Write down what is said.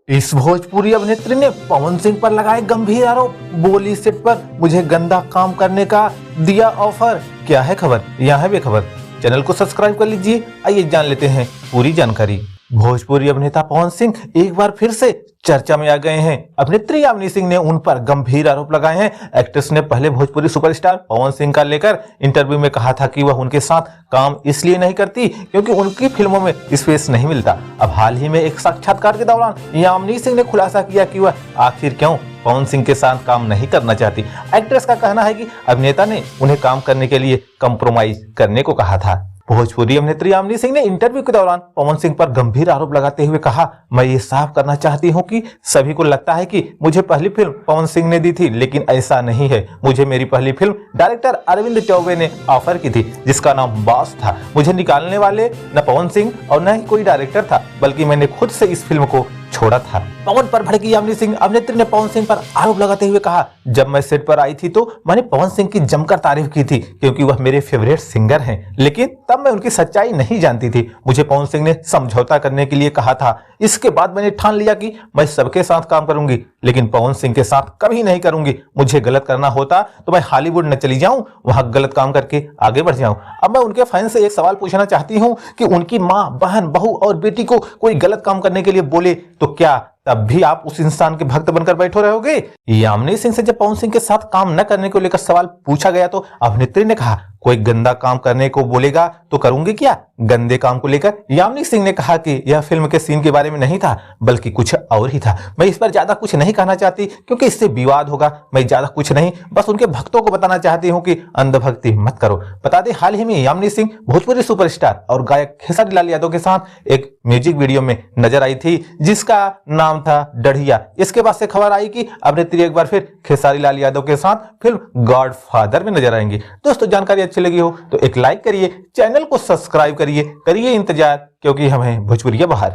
इस भोजपुरी अभिनेत्री ने पवन सिंह पर लगाए गंभीर आरोप। बोली सेट पर मुझे गंदा काम करने का दिया ऑफर। क्या है खबर, यहाँ है बेखबर। चैनल को सब्सक्राइब कर लीजिए। आइए जान लेते हैं पूरी जानकारी। भोजपुरी अभिनेता पवन सिंह एक बार फिर से चर्चा में आ गए हैं। अभिनेत्री यामिनी सिंह ने उन पर गंभीर आरोप लगाए हैं। एक्ट्रेस ने पहले भोजपुरी सुपरस्टार पवन सिंह का लेकर इंटरव्यू में कहा था कि वह उनके साथ काम इसलिए नहीं करती क्योंकि उनकी फिल्मों में स्पेस नहीं मिलता। अब हाल ही में एक साक्षात्कार के दौरान यामिनी सिंह ने खुलासा किया कि वह आखिर क्यों पवन सिंह के साथ काम नहीं करना चाहती। एक्ट्रेस का कहना है कि अभिनेता ने उन्हें काम करने के लिए कंप्रोमाइज करने को कहा था। भोजपुरी अभिनेत्री यामिनी सिंह ने इंटरव्यू के दौरान पवन सिंह पर गंभीर आरोप लगाते हुए कहा, मैं ये साफ करना चाहती हूँ कि सभी को लगता है कि मुझे पहली फिल्म पवन सिंह ने दी थी, लेकिन ऐसा नहीं है। मुझे मेरी पहली फिल्म डायरेक्टर अरविंद चौबे ने ऑफर की थी जिसका नाम बॉस था। मुझे निकालने वाले न पवन सिंह और न ही कोई डायरेक्टर था, बल्कि मैंने खुद से इस फिल्म को छोड़ा था। पवन पर भड़की यामिनी सिंह अभिनेत्री ने पवन सिंह पर आरोप लगाते हुए कहा, जब मैं सेट पर आई थी तो मैंने पवन सिंह की जमकर तारीफ की थी क्योंकि वह मेरे फेवरेट सिंगर हैं, लेकिन तब मैं उनकी सच्चाई नहीं जानती थी। मुझे पवन सिंह ने समझौता करने के लिए कहा था। इसके बाद मैंने ठान लिया कि मैं सबके साथ काम करूंगी, लेकिन पवन सिंह के साथ कभी नहीं करूंगी। मुझे गलत करना होता तो मैं हॉलीवुड न चली जाऊं, वहां गलत काम करके आगे बढ़ जाऊं। अब मैं उनके फैन से एक सवाल पूछना चाहती हूं कि उनकी माँ, बहन, बहू और बेटी को कोई गलत काम करने के लिए बोले तो क्या तब भी आप उस इंसान के भक्त बनकर बैठे रहोगे? यामिनी सिंह से जब पवन सिंह के साथ काम न करने को लेकर सवाल पूछा गया तो अभिनेत्री ने कहा, कोई गंदा काम करने को बोलेगा तो करूंगी क्या? गंदे काम को लेकर यामिनी सिंह ने कहा कि यह फिल्म के सीन के बारे में नहीं था, बल्कि कुछ और ही था। मैं इस पर ज्यादा कुछ नहीं कहना चाहती क्योंकि इससे विवाद होगा। मैं ज्यादा कुछ नहीं, बस उनके भक्तों को बताना चाहती हूँ कि अंधभक्ति मत करो। बता दें, हाल ही में यामिनी सिंह भोजपुरी सुपरस्टार और गायक खेसारी लाल यादव के साथ एक म्यूजिक वीडियो में नजर आई थी जिसका नाम था डढ़िया। इसके बाद से खबर आई कि अभिनेत्री एक बार फिर खेसारी लाल यादव के साथ फिल्म गॉडफादर में नजर आएंगी। दोस्तों, जानकारी अच्छी लगी हो तो एक लाइक करिए, चैनल को सब्सक्राइब करिए इंतजार, क्योंकि हमें भोजपुरिया बहार।